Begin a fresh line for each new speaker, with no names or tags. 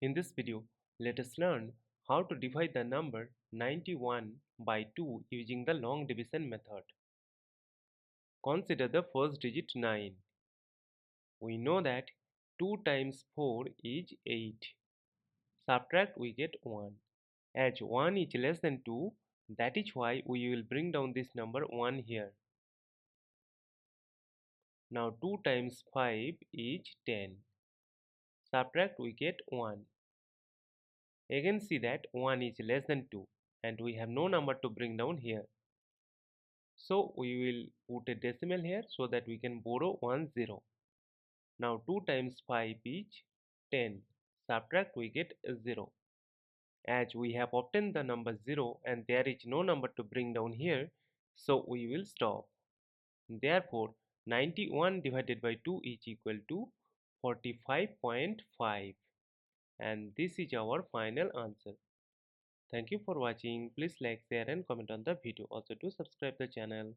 In this video, let us learn how to divide the number 91 by 2 using the long division method. Consider the first digit 9. We know that 2 times 4 is 8. Subtract, we get 1. As 1 is less than 2, that is why we will bring down this number 1 here. Now 2 times 5 is 10. Subtract, we get 1. Again see that 1 is less than 2 and we have no number to bring down here. So we will put a decimal here so that we can borrow 1 0. Now 2 times 5 is 10. Subtract, we get 0. As we have obtained the number 0 and there is no number to bring down here, so we will stop. Therefore 91 divided by 2 is equal to 45.5, and this is our final answer. Thank you for watching. Please like, share and comment on the video. Also do subscribe the channel.